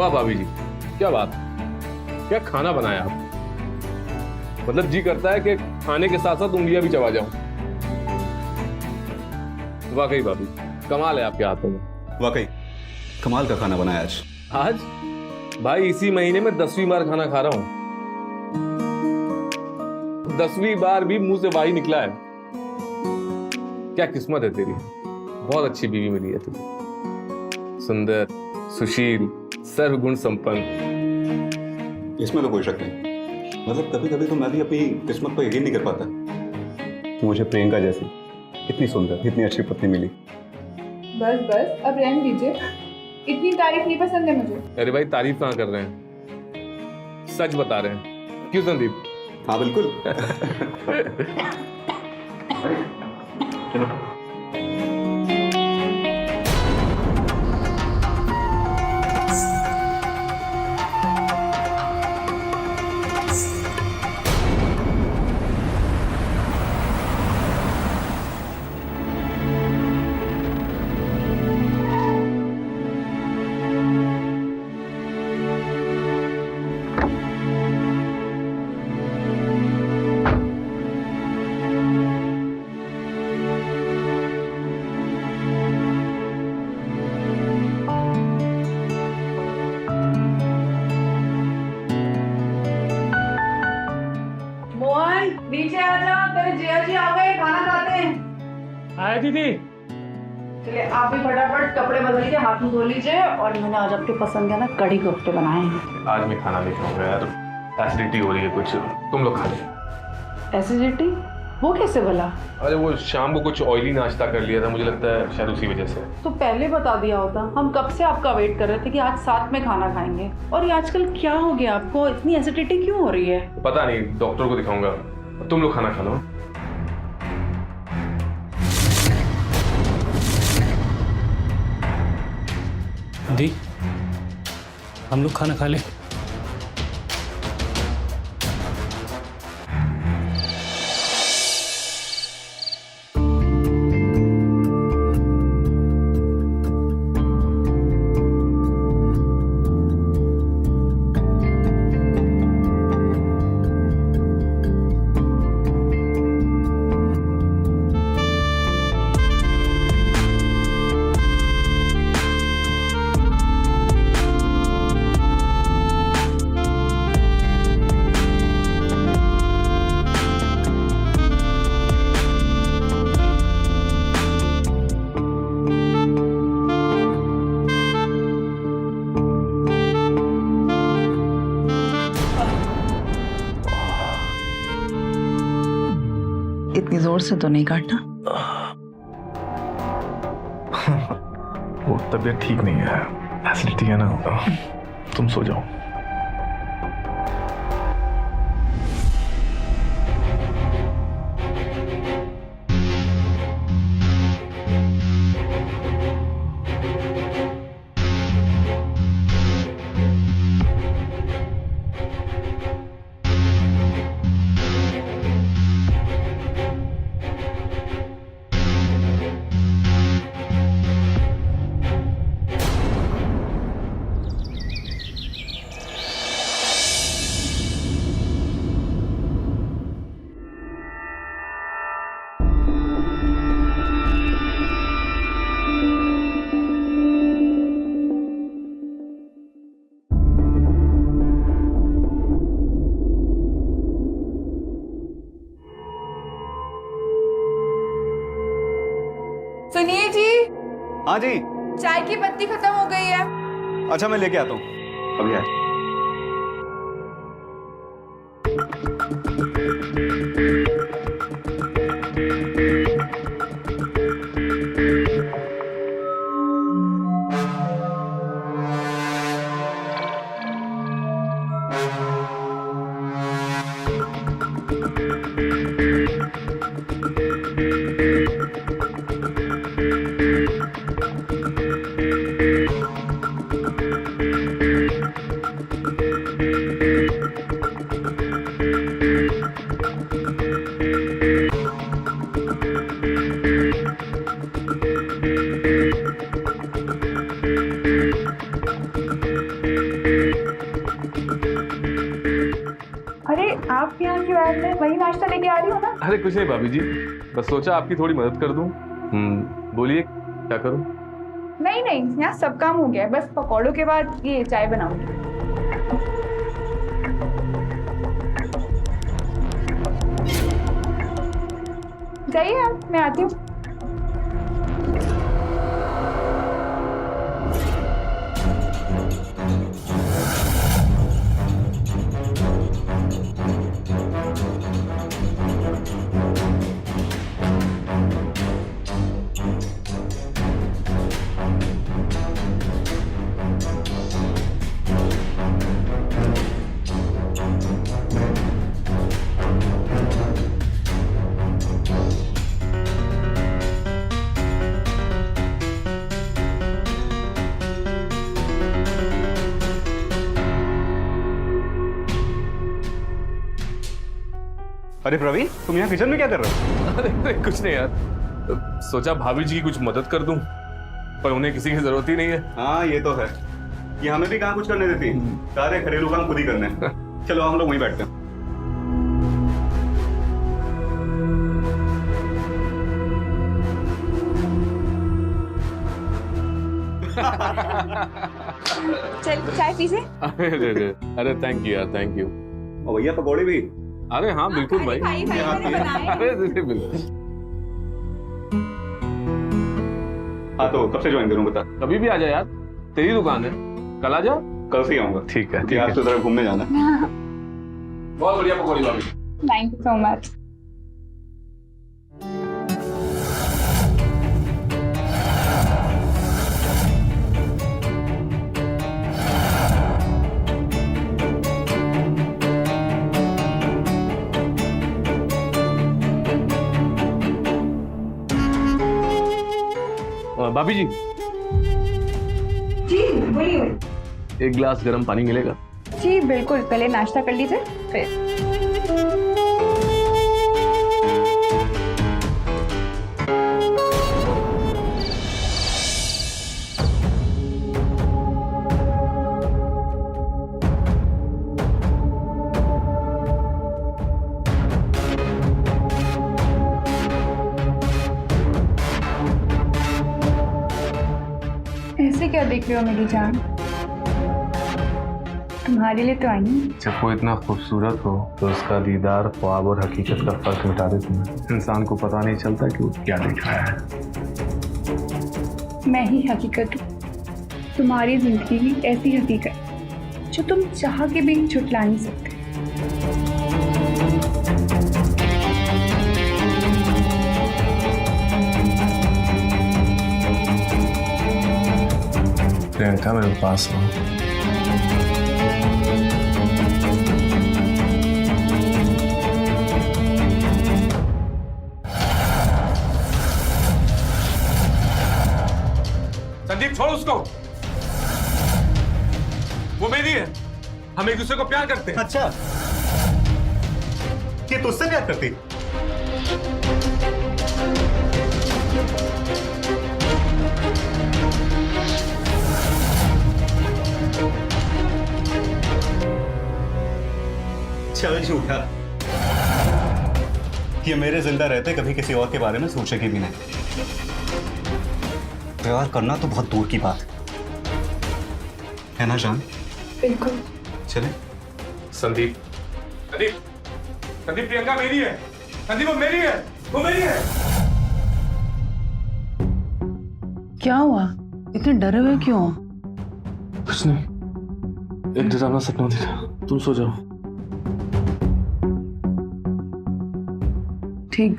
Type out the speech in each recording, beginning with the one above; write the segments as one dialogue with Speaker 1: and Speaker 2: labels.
Speaker 1: वाह भाभी जी, क्या बात, क्या खाना बनाया आप। मतलब जी करता है कि खाने के साथ साथ उंगलियां भी चबा जाऊं। वाकई भाभी, कमाल है आपके हाथों में।
Speaker 2: वाकई कमाल का खाना बनाया आज।
Speaker 1: आज भाई इसी महीने में 10वीं बार खाना खा रहा हूं। 10वीं बार भी मुंह से वाही निकला है। क्या किस्मत है तेरी, बहुत अच्छी बीवी मिली है तुझे। सुंदर, सुशील, सर्वगुण संपन्न।
Speaker 2: इसमें तो कोई शक नहीं। मतलब कभी कभी तो मैं भी अपनी किस्मत पर यकीन नहीं कर पाता कि मुझे प्रियंका जैसी इतनी सुंदर, इतनी अच्छी पत्नी मिली।
Speaker 3: बस बस अब रहने दीजिए, इतनी तारीफ नहीं पसंद है मुझे।
Speaker 1: अरे भाई तारीफ कहाँ कर रहे हैं, सच बता रहे हैं। क्यों संदीप?
Speaker 2: हाँ बिल्कुल। चलो।
Speaker 3: नीचे आ जा, तेरे जिया जी आ गए, खाना खाते हैं।
Speaker 4: आए दीदी।
Speaker 3: चलिए आप भी फटाफट कपड़े बदल के हाथ मुंह धो लीजिए। और मैंने आज आपके पसंद के ना कढ़ी कोफ्ते बनाए हैं।
Speaker 1: आज मैं खाना नहीं खाऊंगा यार, एसिडिटी हो रही है कुछ, तुम लोग खा लो।
Speaker 3: एसिडिटी? वो कैसे भला?
Speaker 1: अरे वो शाम को कुछ ऑयली नाश्ता कर लिया था, मुझे लगता है शायद उसी वजह से।
Speaker 3: तो पहले बता दिया होता, हम कब से आपका वेट कर रहे थे कि आज साथ में खाना खाएंगे। और ये आजकल क्या हो गया आपको, इतनी एसिडिटी क्यों हो रही है?
Speaker 1: पता नहीं, डॉक्टर को दिखाऊंगा। तुम लोग खाना खा लो।
Speaker 4: दी, हम लोग खाना खा ले।
Speaker 3: इतनी जोर से तो नहीं काटना।
Speaker 1: वो तबीयत ठीक नहीं है, एसिडिटी है ना। तुम सो जाओ।
Speaker 3: सुनिए जी।
Speaker 2: हाँ जी।
Speaker 3: चाय की पत्ती खत्म हो गई है।
Speaker 2: अच्छा मैं लेके आता हूँ अभी।
Speaker 5: सा लेके आ रही हो ना।
Speaker 1: अरे कुछ नहीं भाभी जी, बस सोचा आपकी थोड़ी मदद कर दूं। बोलिए क्या करूं?
Speaker 5: नहीं नहीं, यहाँ सब काम हो गया है, बस पकौड़ों के बाद ये चाय बनाऊंगी। जाइए आप, मैं आती हूँ।
Speaker 2: अरे प्रवीण, तुम यहाँ किचन में क्या कर रहे हो?
Speaker 1: अरे कुछ नहीं यार, सोचा भाभी जी की कुछ मदद कर दूं, पर उन्हें किसी की जरूरत ही नहीं है।
Speaker 2: हाँ ये तो है, ये हमें भी कहाँ कुछ करने देती, सारे घरेलू काम खुद ही करने हैं। चलो हम लोग वहीं बैठते हैं।
Speaker 5: चल चाय पी से।
Speaker 1: अरे थैंक यू यार, थैंक यू।
Speaker 2: और भैया पकौड़े भी।
Speaker 1: अरे हाँ बिल्कुल भाई।
Speaker 5: भाई मैंने बनाए।
Speaker 1: अरे बिल्कुल।
Speaker 2: हाँ तो कब से ज्वाइन करूँ बता?
Speaker 1: कभी भी आ जा यार, तेरी दुकान है, कल आ जा।
Speaker 2: कल से ही आऊंगा।
Speaker 1: ठीक है
Speaker 2: कि आज तो जरा घूमने जाना।
Speaker 1: बहुत बढ़िया पकौड़ी भाभी।
Speaker 5: Thank you so much.
Speaker 1: भाभी जी,
Speaker 5: जी बोलिए।
Speaker 1: एक गिलास गर्म पानी मिलेगा?
Speaker 5: जी बिल्कुल, पहले नाश्ता कर लीजिए फिर। ऐसे क्या देख रहे हो मेरी जान? तुम्हारे लिए तो आई हूँ।
Speaker 1: जब वो इतना खूबसूरत हो तो उसका दीदार ख्वाब और हकीकत का फर्क मिटा देती है। इंसान को पता नहीं चलता कि वो क्या देख रहा है।
Speaker 5: मैं ही हकीकत हूँ, तुम्हारी जिंदगी की ऐसी हकीकत जो तुम चाह के भी छुटला नहीं सकते।
Speaker 1: प्रियंका मेरे पास हो। संदीप छोड़ उसको, वो मेरी है, हम एक दूसरे को प्यार करते हैं।
Speaker 2: अच्छा, ये तुझसे प्यार करती? चल झूठा, ये मेरे जिंदा रहते कभी किसी और के बारे में सोचेगी भी नहीं। प्यार करना तो बहुत दूर की बात है ना जान?
Speaker 5: बिल्कुल।
Speaker 2: चले।
Speaker 1: संदीप, संदीप, संदीप, प्रियंका मेरी है। संदीप वो मेरी है, वो मेरी है।
Speaker 3: क्या हुआ? इतने डरे हुए क्यों हो?
Speaker 1: कुछ नहीं, एक डरावना सपना देखा। तुम सो जाओ।
Speaker 3: ठीक।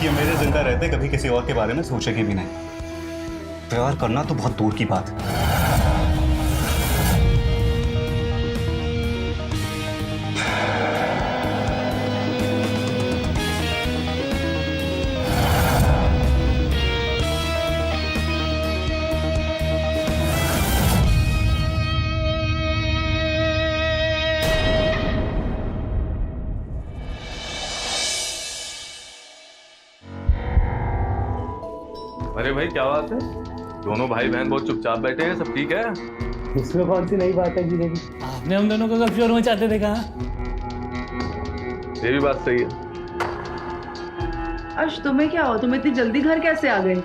Speaker 2: ये मेरे जिंदा रहते कभी किसी और के बारे में सोचेगी भी नहीं। प्यार करना तो बहुत दूर की बात है।
Speaker 1: अरे भाई क्या बात है, दोनों भाई बहन बहुत चुपचाप बैठे हैं, सब ठीक है?
Speaker 4: इसमें कौन सी नई बात है जी देवी? आपने हम दोनों को कब शोर मचाते देखा?
Speaker 1: ये भी बात सही है।
Speaker 3: अर्श तुम्हें क्या हो, तुम इतनी जल्दी घर कैसे आ गए?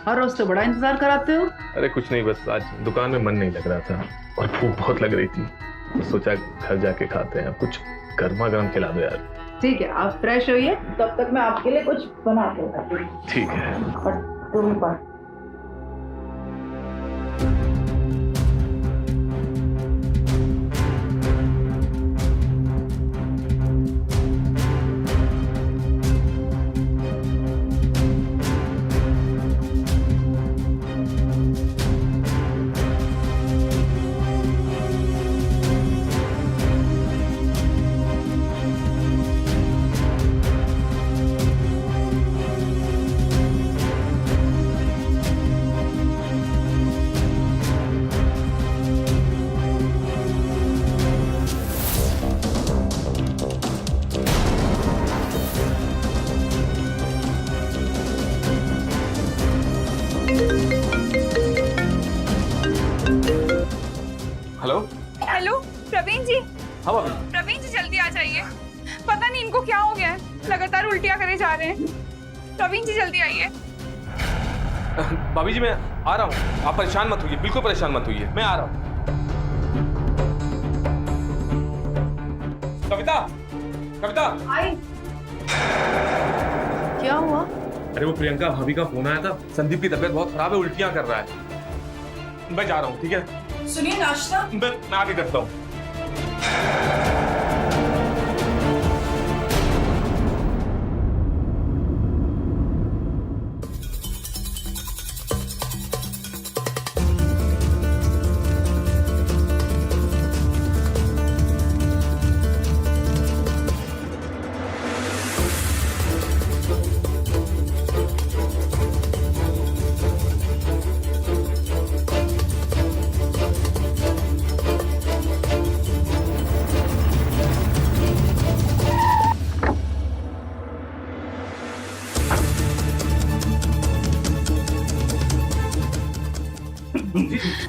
Speaker 3: हर रोज तो बड़ा इंतजार कराते हो।
Speaker 1: अरे कुछ नहीं, बस आज दुकान में मन नहीं लग रहा था और भूख बहुत लग रही थी, तो सोचा घर जाके खाते हैं, कुछ गर्मा गर्म खिला दो यार।
Speaker 3: ठीक है, आप फ्रेश होइए, तब तक मैं आपके लिए कुछ बना के लाती हूँ।
Speaker 1: ठीक है।
Speaker 3: और तुम्हें पास
Speaker 1: हेलो।
Speaker 6: हेलो प्रवीण जी।
Speaker 1: हाँ भाभी।
Speaker 6: प्रवीण जी जल्दी आ जाइए, पता नहीं इनको क्या हो गया है, लगातार उल्टियां करे जा रहे हैं। प्रवीण जी जल्दी आइए।
Speaker 1: भाभी जी मैं आ रहा हूँ, आप परेशान मत होइए, बिल्कुल परेशान मत होइए, मैं आ रहा हूँ। कविता, कविता।
Speaker 3: आई। क्या हुआ?
Speaker 1: अरे वो प्रियंका भाभी का फोन आया था, संदीप की तबीयत बहुत खराब है, उल्टियां कर रहा है। मैं जा रहा हूँ, ठीक है?
Speaker 3: सुनिए, नाश्ता।
Speaker 1: मैं आगे करता हूँ।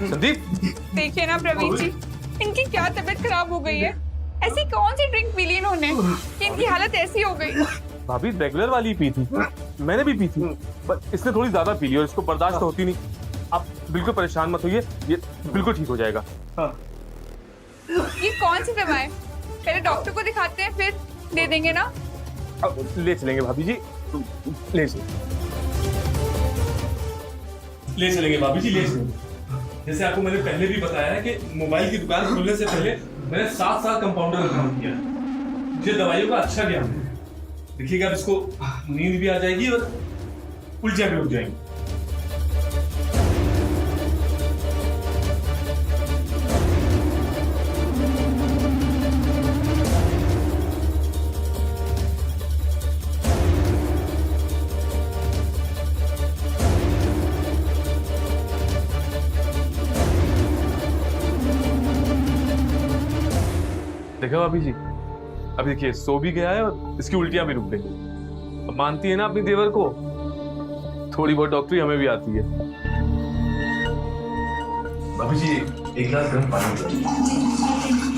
Speaker 1: संदीप।
Speaker 6: देखिए ना प्रवीण जी, इनकी क्या तबीयत खराब हो गई है। ऐसी कौन सी ड्रिंक पी ली इन्होंने कि इनकी हालत ऐसी हो गई?
Speaker 1: भाभी रेगुलर वाली पी थी, मैंने भी पी थी, पर इसने थोड़ी ज्यादा पी ली और इसको बर्दाश्त होती नहीं। आप बिल्कुल परेशान मत होइए, ये बिल्कुल ठीक हो जाएगा।
Speaker 6: ये कौन सी दवाएं? पहले डॉक्टर को दिखाते हैं, फिर दे देंगे ना।
Speaker 1: अब ले चलेंगे भाभी जी, ले चलेंगे भाभी जी, ले चलेंगे। जैसे आपको मैंने पहले भी बताया है कि मोबाइल की दुकान खुलने से पहले मैंने 7 साल कंपाउंडर का काम किया, मुझे दवाइयों का अच्छा ज्ञान है। देखिएगा, अब इसको नींद भी आ जाएगी और उल्टियां भी रुक जाएंगी। देखो भाभी जी, अब देखिए सो भी गया है और इसकी उल्टियां भी रुक गई। अब मानती है ना अपनी देवर को, थोड़ी बहुत डॉक्टरी हमें भी आती है। भाभी जी एक गिलास गर्म पानी दीजिए।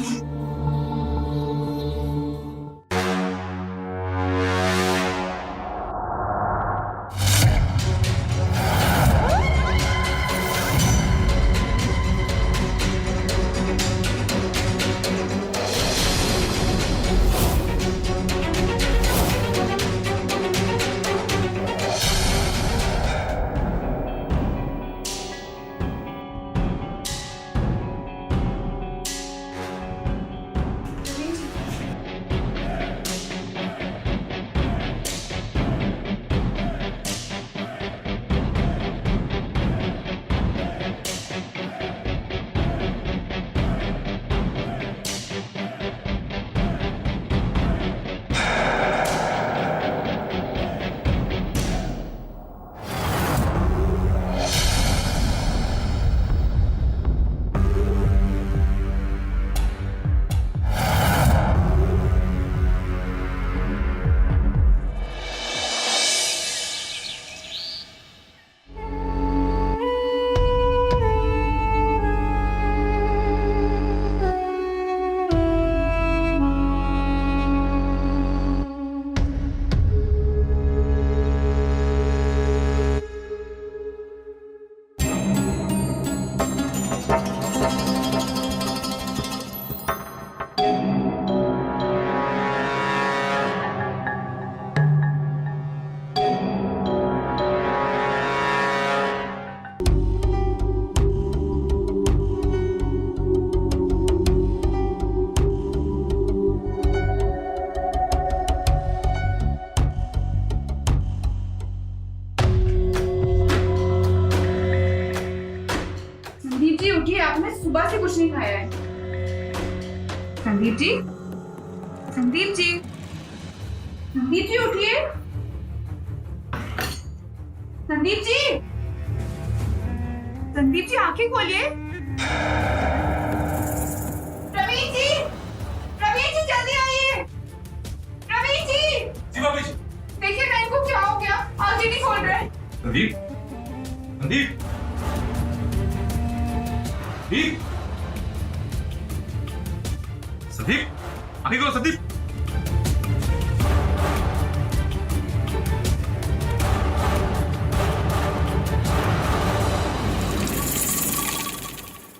Speaker 6: सुबह से कुछ नहीं खाया है। संदीप जी, संदीप जी, संदीप जी उठिए। संदीप जी, संदीप जी आंखें खोलिए। प्रवीण जी, प्रवीण जी जल्दी आइए। प्रवीण जी,
Speaker 1: जी भाभी जी।
Speaker 6: देखिए मैं इनको क्या हो गया, आंखें नहीं खोल रहे।
Speaker 1: संदीप, संदीप, संदीप, संदीप, आगे करो संदीप।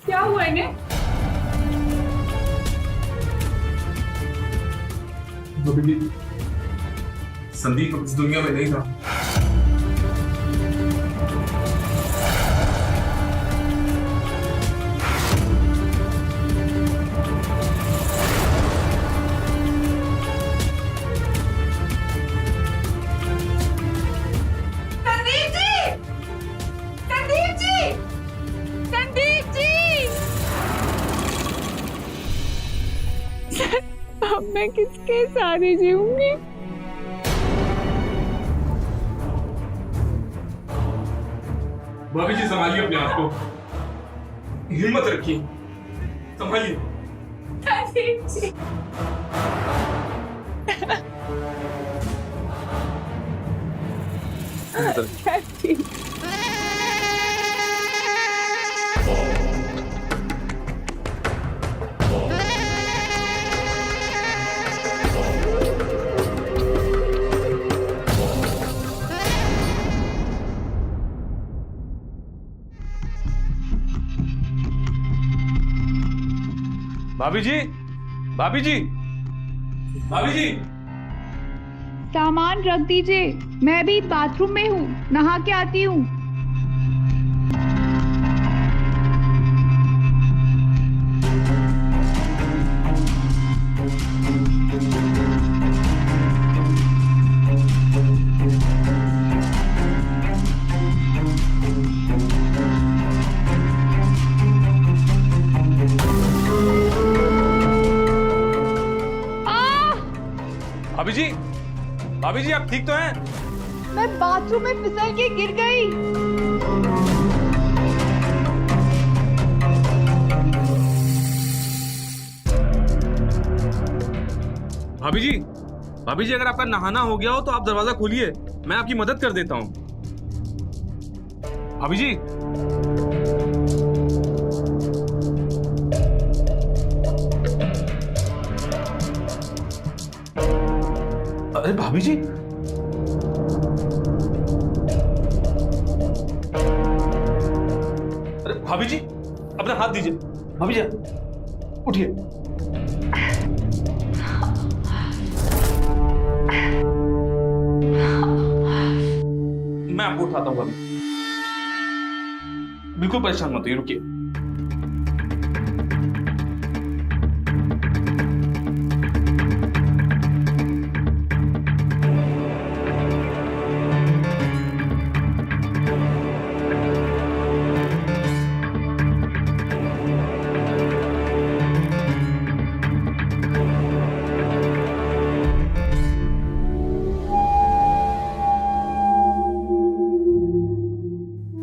Speaker 6: क्या हुआ इन्हें?
Speaker 1: भाभी जी, संदीप अब इस दुनिया में नहीं था।
Speaker 6: संदीप जी, संदीप जी, संदीप जी। अब मैं किसके सहारे जीऊंगी?
Speaker 1: भाभी जी संभालिए अपने आप को, हिम्मत रखिए, संभालिए।
Speaker 6: संदीप जी,
Speaker 1: हिम्मत रखिए। भाभी जी, भाभी जी, भाभी जी।
Speaker 5: सामान रख दीजिए, मैं भी बाथरूम में हूँ, नहा के आती हूँ।
Speaker 1: भाभी जी, भाभी जी आप ठीक तो हैं?
Speaker 5: मैं बाथरूम में फिसल के गिर गई।
Speaker 1: भाभी जी, भाभी जी अगर आपका नहाना हो गया हो तो आप दरवाजा खोलिए, मैं आपकी मदद कर देता हूं। भाभी जी, अरे भाभी जी, अरे भाभी जी अपना हाथ दीजिए। भाभी जी उठिए। मैं आपको उठाता हूँ भाभी, बिल्कुल परेशान मत होइए, रुकिए।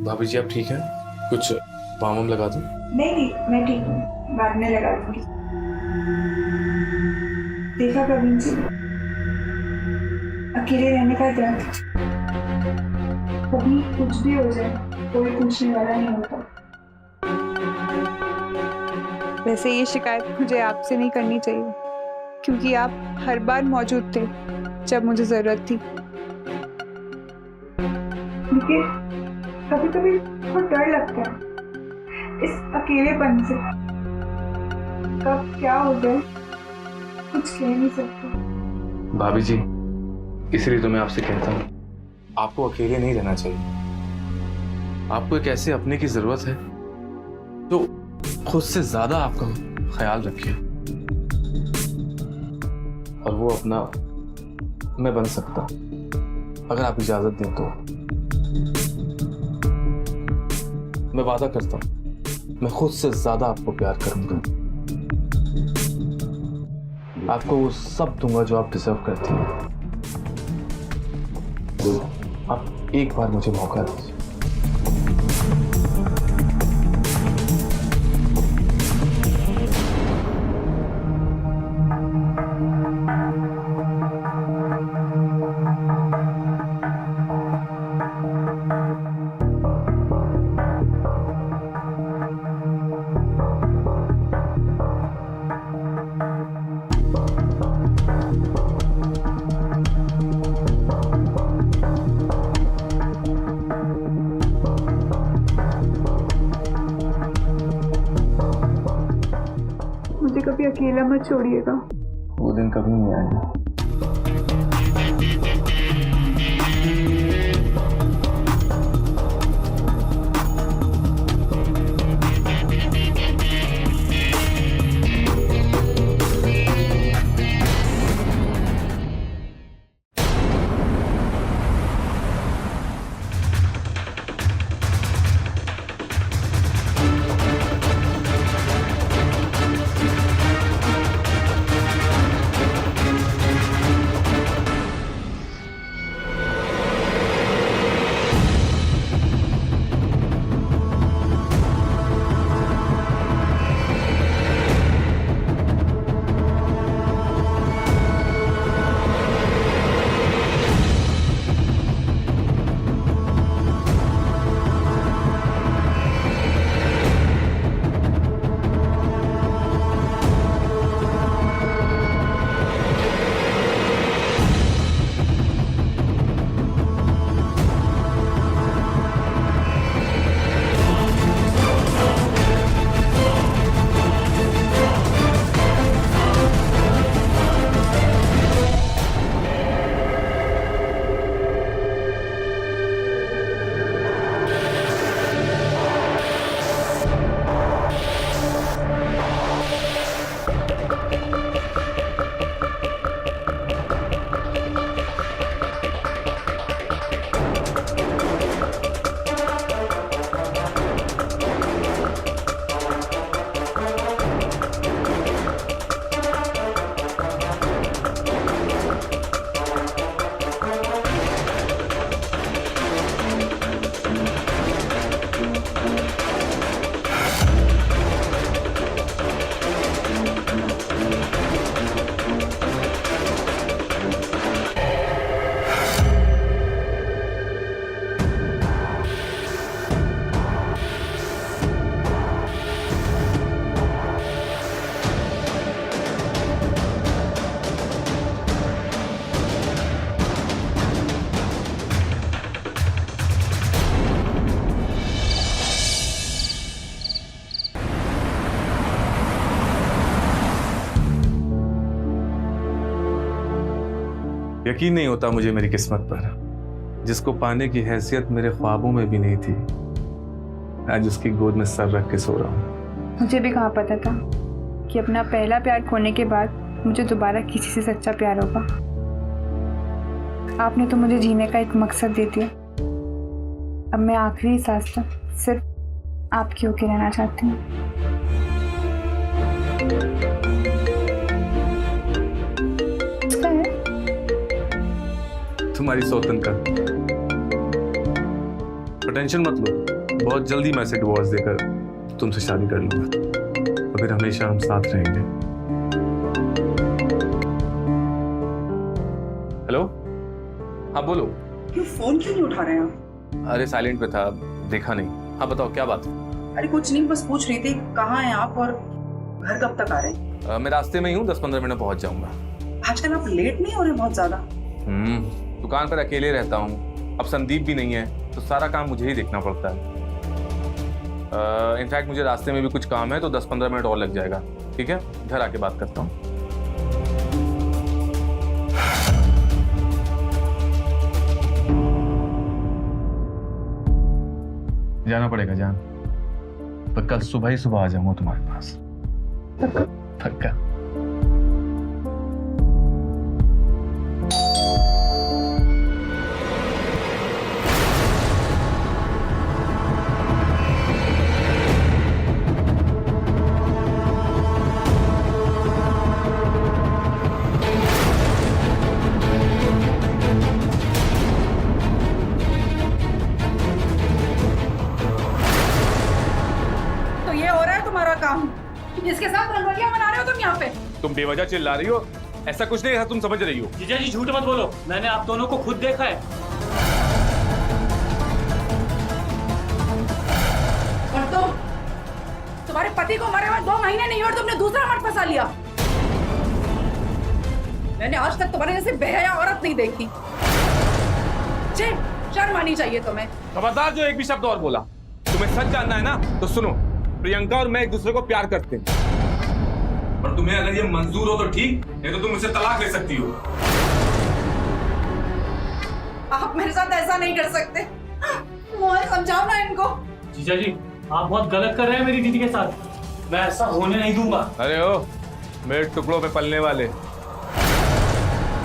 Speaker 1: भाभी जी आप ठीक हैं? कुछ बाम लगा दूं?
Speaker 6: नहीं, मैं ठीक हूँ, बाद में लगा दूंगी। देखा प्रवीण जी, अकेले रहने का दर्द, कभी कुछ भी हो जाए कोई पूछने वाला नहीं होता। वैसे ये शिकायत मुझे आपसे नहीं करनी चाहिए, क्योंकि आप हर बार मौजूद थे जब मुझे जरूरत थी। लेकिन कभी कभी बहुत डर लगता है इस अकेलेपन से, कब क्या हो जाए कुछ कह नहीं सकते।
Speaker 1: भाभी जी इसलिए तो मैं आपसे कहता हूँ, आपको अकेले नहीं रहना चाहिए। आपको एक ऐसे अपने की जरूरत है जो खुद से ज्यादा आपका ख्याल रखे, और वो अपना मैं बन सकता अगर आप इजाजत दें तो। मैं वादा करता हूं मैं खुद से ज्यादा आपको प्यार करूंगा। आपको वो सब दूंगा जो आप डिजर्व करती हैं। आप एक बार मुझे मौका दीजिए।
Speaker 6: मुझे कभी अकेला मत छोड़िएगा।
Speaker 1: वो दिन कभी नहीं आएगा। यकीन नहीं होता मुझे मेरी किस्मत पर, जिसको पाने की हैसियत मेरे ख्वाबों में भी नहीं थी, आज उसकी गोद में सर रख के सो रहा हूँ।
Speaker 5: मुझे भी कहाँ पता था कि अपना पहला प्यार खोने के बाद मुझे दोबारा किसी से सच्चा प्यार होगा। आपने तो मुझे जीने का एक मकसद दे दिया। अब मैं आखिरी सांस तक सिर्फ आपकी होके रहना चाहती हूँ। किसका है?
Speaker 1: तुम्हारी सौतन का। पर टेंशन मत लो, बहुत जल्दी मैं इसे डिवोर्स देकर तुमसे शादी कर लूंगा और फिर हमेशा हम साथ रहेंगे। हेलो, हाँ बोलो।
Speaker 7: क्यों फोन क्यों नहीं उठा रहे हैं आप?
Speaker 1: अरे साइलेंट पे था, देखा नहीं। हाँ बताओ क्या बात।
Speaker 7: अरे कुछ नहीं, बस पूछ रही थी कहाँ हैं आप और घर कब तक आ रहे हैं?
Speaker 1: मैं रास्ते में ही हूँ, 10-15 मिनट पहुंच जाऊंगा।
Speaker 7: आजकल आप लेट नहीं हो रहे बहुत ज्यादा?
Speaker 1: दुकान पर अकेले रहता हूँ, अब संदीप भी नहीं है तो सारा काम मुझे ही देखना पड़ता है। इनफैक्ट मुझे रास्ते में भी कुछ काम है तो 10-15 मिनट और लग जाएगा। ठीक है, घर आके बात करता हूँ। जाना पड़ेगा जान, पर कल सुबह ही सुबह आ जाऊंगा तुम्हारे पास। पक्का। तुम बेवजह चिल्ला रही हो, ऐसा कुछ नहीं, ऐसा तुम समझ रही हो।
Speaker 4: जीजा जी झूठ मत बोलो, मैंने आप दोनों को खुद देखा है।
Speaker 7: और तुम्हारे पति को मरे हुए 2 महीने नहीं हुए और तुमने दूसरा मर्द फंसा लिया। मैंने आज तक तुम्हारे जैसे बेहया औरत नहीं देखी। शर्म आनी चाहिए तुम्हें।
Speaker 1: खबरदार जो एक भी शब्द और बोला। तुम्हें सच जानना है ना तो सुनो, प्रियंका और मैं एक दूसरे को प्यार करते हैं, और तुम्हें अगर ये मंजूर हो तो ठीक, नहीं तो तुम मुझसे तलाक ले सकती हो।
Speaker 7: आप मेरे साथ ऐसा नहीं कर सकते, मुझे समझाओ ना इनको।
Speaker 4: जीजा जी आप बहुत गलत कर रहे हैं मेरी दीदी के साथ, मैं ऐसा होने नहीं दूंगा।
Speaker 1: अरे ओ मेरे टुकड़ों पे पलने वाले,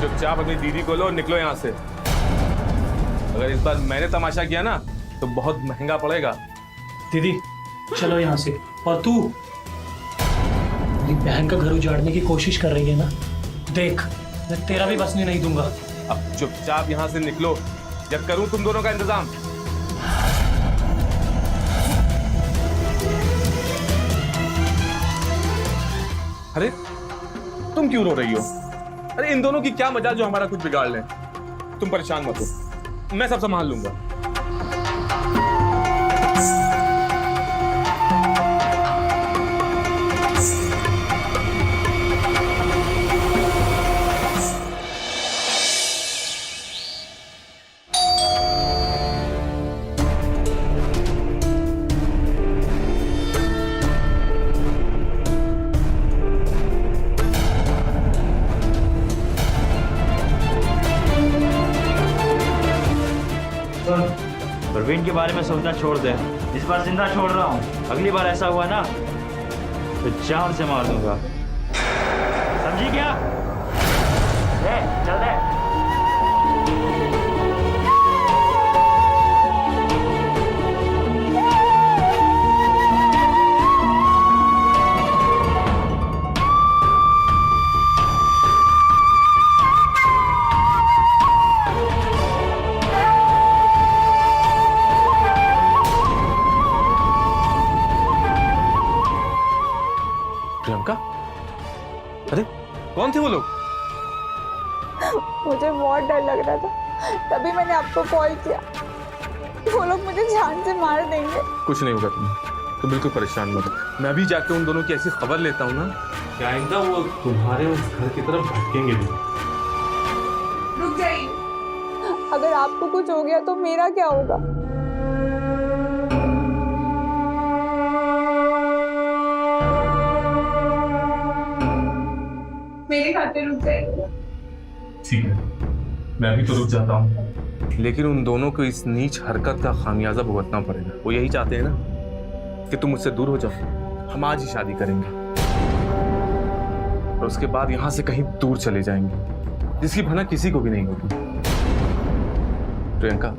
Speaker 1: चुपचाप अपनी दीदी को लो और निकलो यहाँ से। अगर इस बार मैंने तमाशा किया ना तो बहुत महंगा पड़ेगा।
Speaker 4: दीदी चलो यहाँ से। और तू मेरी बहन का घर उजाड़ने की कोशिश कर रही है ना, देख मैं तेरा भी बसने नहीं दूंगा।
Speaker 1: अब चुपचाप यहाँ से निकलो या करूं तुम दोनों का इंतजाम। अरे तुम क्यों रो रही हो? अरे इन दोनों की क्या मजाल जो हमारा कुछ बिगाड़ ले। तुम परेशान मत हो, मैं सब संभाल लूंगा।
Speaker 8: प्रवीण के बारे में सोचना छोड़ दे, इस बार जिंदा छोड़ रहा हूँ। अगली बार ऐसा हुआ ना तो जान से मार दूंगा, समझी क्या? चल दे।
Speaker 1: प्रियंका, अरे कौन थे वो लोग?
Speaker 5: मुझे बहुत डर लग रहा था, तभी मैंने आपको कॉल किया। वो लोग मुझे जान से मार देंगे।
Speaker 1: कुछ नहीं होगा तुम्हें, तो बिल्कुल परेशान मत हो। मैं भी जाके उन दोनों की ऐसी खबर लेता हूँ ना कि आइंदा वो तुम्हारे उस घर की तरफ भटकेंगे भी।
Speaker 6: रुक जाइए।
Speaker 5: अगर आपको कुछ हो गया तो मेरा क्या होगा?
Speaker 6: मेरे खाते रुक जाइए।
Speaker 1: ठीक है, मैं भी तो रुक जाता हूँ, लेकिन उन दोनों को इस नीच हरकत का खामियाजा भुगतना पड़ेगा। वो यही चाहते हैं ना कि तुम मुझसे दूर हो जाओ। हम आज ही शादी करेंगे और उसके बाद यहाँ से कहीं दूर चले जाएंगे, जिसकी भला किसी को भी नहीं होगी। प्रियंका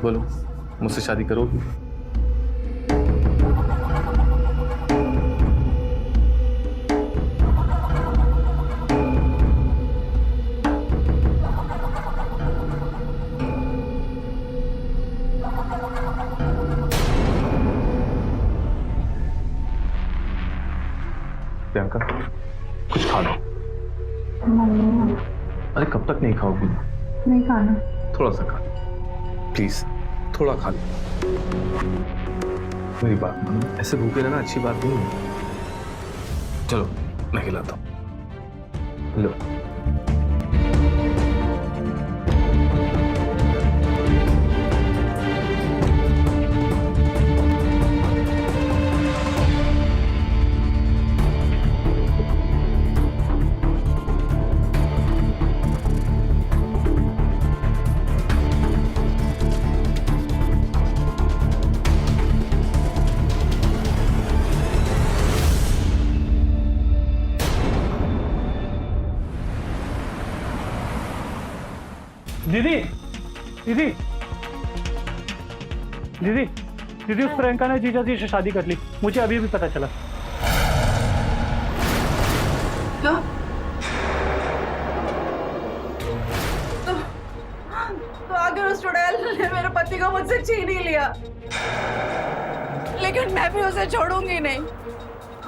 Speaker 1: बोलो, मुझसे शादी करोगी? प्रियंका कुछ खा लो। अरे कब तक नहीं खाओगी?
Speaker 5: नहीं खाना।
Speaker 1: थोड़ा सा खा, प्लीज थोड़ा खा लो। मेरी बात मानो, ऐसे भूखे रहना अच्छी बात नहीं है। चलो मैं खिलाता हूँ, लो।
Speaker 4: दीदी दीदी दीदी दीदी उस प्रियंका ने जीजा जी से शादी कर ली, मुझे अभी भी पता चला।
Speaker 7: क्या? तो आखिर उस चुड़ैल ने मेरे पति को मुझसे छीन ही लिया, लेकिन मैं भी उसे छोड़ूंगी नहीं।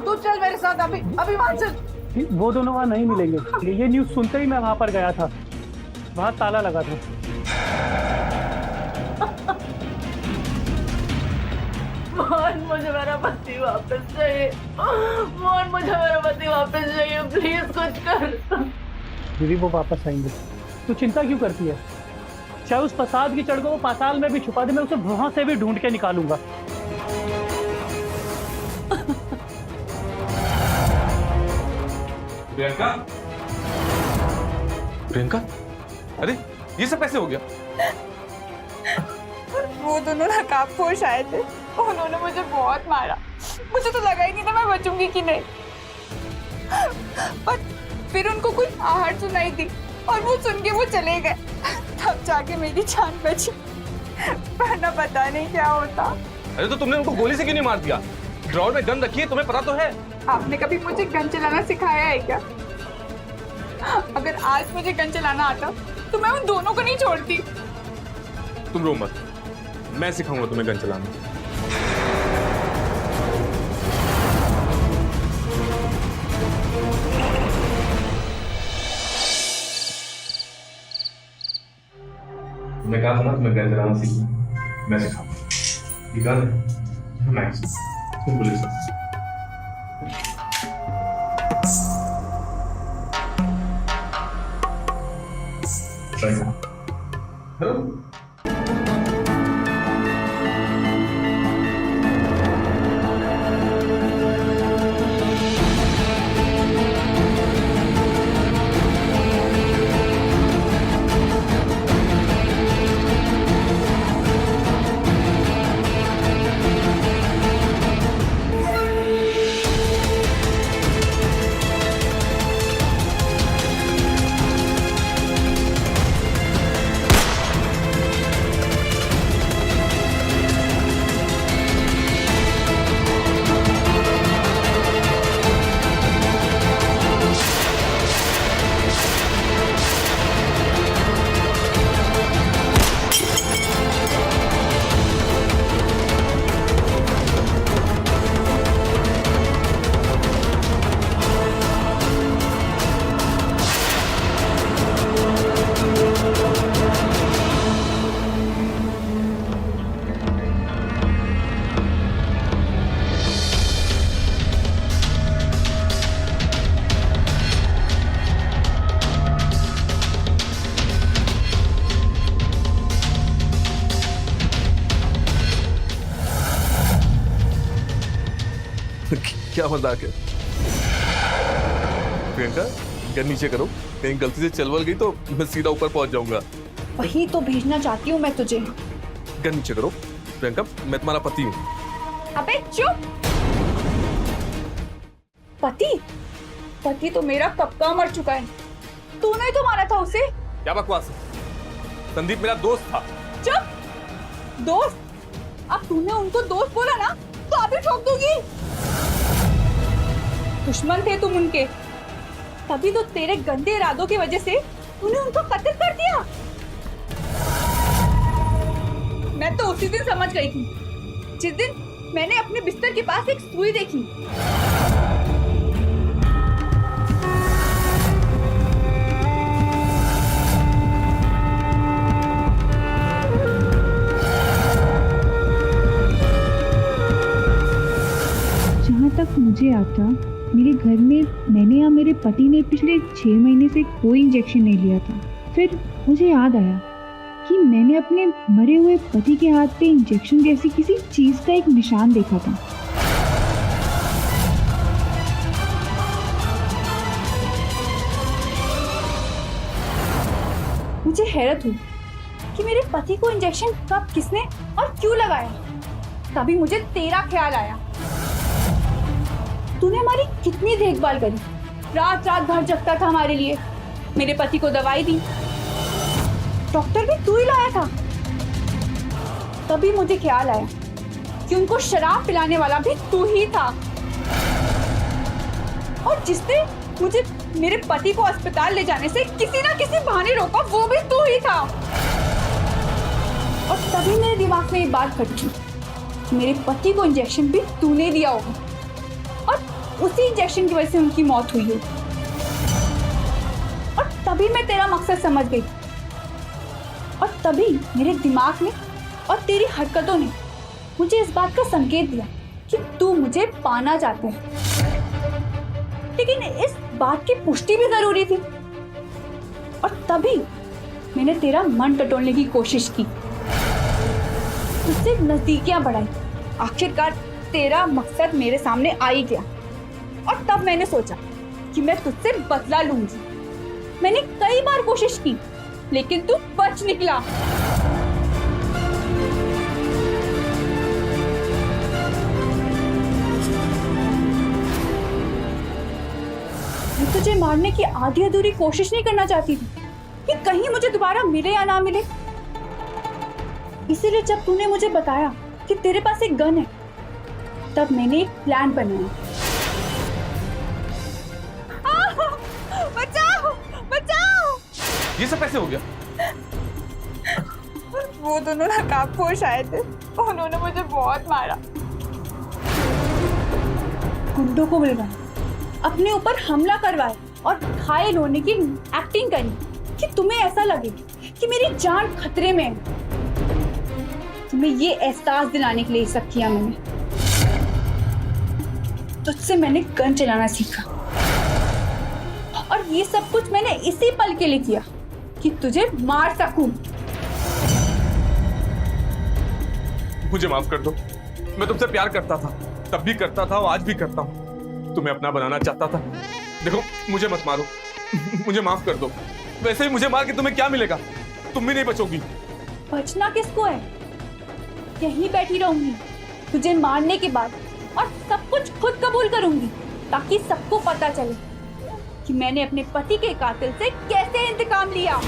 Speaker 7: तू चल मेरे साथ, अभी वहां से
Speaker 4: वो दोनों वहाँ नहीं मिलेंगे। ये न्यूज़ सुनते ही मैं वहाँ पर गया था, वहाँ ताला लगा था।
Speaker 7: मोहन, मुझे मेरा पति वापस चाहिए। मोहन, मुझे मेरा पति वापस चाहिए, प्लीज कुछ कर।
Speaker 4: दीदी वो वापस आएंगे, तू चिंता क्यों करती है? चाहे उस प्रसाद की चढ़ को वो पाताल में भी छुपा दे, मैं उसे वहां से भी ढूंढ के निकालूंगा।
Speaker 1: प्रियंका, प्रियंका, अरे ये सब कैसे हो गया?
Speaker 6: वो दोनों नकाबपोश आए थे, उन्होंने मुझे बहुत मारा। मुझे तो लगा ही नहीं था मैं बचूंगी कि नहीं। और फिर उनको कुछ आहट सुनाई दी और वो सुन के वो चले गए। तब जाके मेरी जान बची, वरना पता नहीं क्या होता।
Speaker 1: अरे तो तुमने उनको गोली से क्यों नहीं मार दिया? ड्रॉर में गन रखी है, तुम्हें पता तो है।
Speaker 6: आपने कभी मुझे गन चलाना सिखाया है क्या? अगर आज मुझे गन चलाना आता तो मैं उन दोनों को नहीं छोड़ती।
Speaker 1: तुम रो मत, मैं सिखाऊंगा तुम्हें गन चलाना। मैं कहा था ना तुम्हें गन चलाना सीखना, मैं सिखाऊंगा। ये गन है मैक्स, तुम पुलिस ट्राई करो। हेलो, क्या मजाक है? प्रियंका, गन नीचे करो, कहीं गलती से चलवल गई तो मैं सीधा ऊपर पहुंच जाऊंगा।
Speaker 5: वही तो भेजना चाहती हूँ मैं तुझे।
Speaker 1: गन नीचे करो प्रियंका, मैं तुम्हारा पति हूँ।
Speaker 6: अबे चुप! पति? पति तो मेरा कब का मर चुका है। तूने ही तो मारा था उसे।
Speaker 1: क्या बकवास है? संदीप मेरा दोस्त था।
Speaker 6: चुप! दोस्त? अब तूने उनको दोस्त बोला ना तो अभी ठोक दूंगी। दुश्मन थे तुम उनके, तभी तो तेरे गंदे इरादों की वजह से तूने उनको कत्ल कर दिया। मैं तो उसी दिन समझ गई थी, जिस दिन मैंने अपने बिस्तर के पास एक सुई देखी।
Speaker 5: जहाँ तक मुझे आता, मेरे घर में मैंने या मेरे पति ने पिछले 6 महीने से कोई इंजेक्शन नहीं लिया था। फिर मुझे याद आया कि मैंने अपने मरे हुए पति के हाथ पे इंजेक्शन जैसी किसी चीज का एक निशान देखा था।
Speaker 6: मुझे हैरत हुई कि मेरे पति को इंजेक्शन कब, किसने और क्यों लगाया। तभी मुझे तेरा ख्याल आया। तूने हमारी कितनी देखभाल करी, रात रात भर जगता था हमारे लिए, मेरे पति को दवाई दी, डॉक्टर भी तू ही लाया था। तभी मुझे ख्याल आया कि उनको शराब पिलाने वाला भी तू ही था, और जिसने मुझे मेरे पति को अस्पताल ले जाने से किसी ना किसी बहाने रोका वो भी तू ही था। और तभी मेरे दिमाग में ये बात खटकी, मेरे पति को इंजेक्शन भी तूने दिया होगा और उसी इंजेक्शन की वजह से उनकी मौत हुई है।
Speaker 5: तभी मैं तेरा मकसद समझ गई और तभी मेरे दिमाग में और तेरी हरकतों ने मुझे इस बात का संकेत दिया कि तू मुझे पाना चाहते है। लेकिन इस बात की पुष्टि भी जरूरी थी और तभी मैंने तेरा मन टटोलने की कोशिश की, तुझसे नजदीकियां बढ़ाई। आखिरकार तेरा मकसद मेरे सामने आ ही गया और तब मैंने सोचा कि मैं तुझसे बदला लूंगी। मैंने कई बार कोशिश की लेकिन तू बच निकला। मैं तुझे मारने की आधी अधूरी कोशिश नहीं करना चाहती थी कि कहीं मुझे दोबारा मिले या ना मिले। इसीलिए जब तूने मुझे बताया कि तेरे पास एक गन है, तब मैंने एक प्लान बनाया। बचाओ बचाओ!
Speaker 1: ये सब कैसे हो गया?
Speaker 5: वो दोनों नकाबपोश आए थे, उन्होंने मुझे बहुत मारा। गुंडों को बुलवाया, अपने ऊपर हमला करवाया और घायल होने की एक्टिंग करी कि तुम्हें ऐसा लगे कि मेरी जान खतरे में है। तुम्हें ये एहसास दिलाने के लिए सब किया मैंने। तुझसे मैंने गन चलाना सीखा और ये सब कुछ मैंने इसी पल के लिए किया कि तुझे मार सकूं।
Speaker 1: मुझे माफ कर दो। मैं तुमसे प्यार करता था, तब भी करता था और आज भी करता हूँ। तुम्हें अपना बनाना चाहता था। देखो, मुझे मत मारो, मुझे माफ कर दो। वैसे ही मुझे मार के तुम्हें क्या मिलेगा? तुम भी नहीं बचोगी।
Speaker 5: बचना किसको है? यहीं बैठी रहूंगी तुझे मारने के बाद और सब कुछ खुद कबूल करूंगी ताकि सबको पता चले कि मैंने अपने पति के कातिल से कैसे इंतकाम लिया।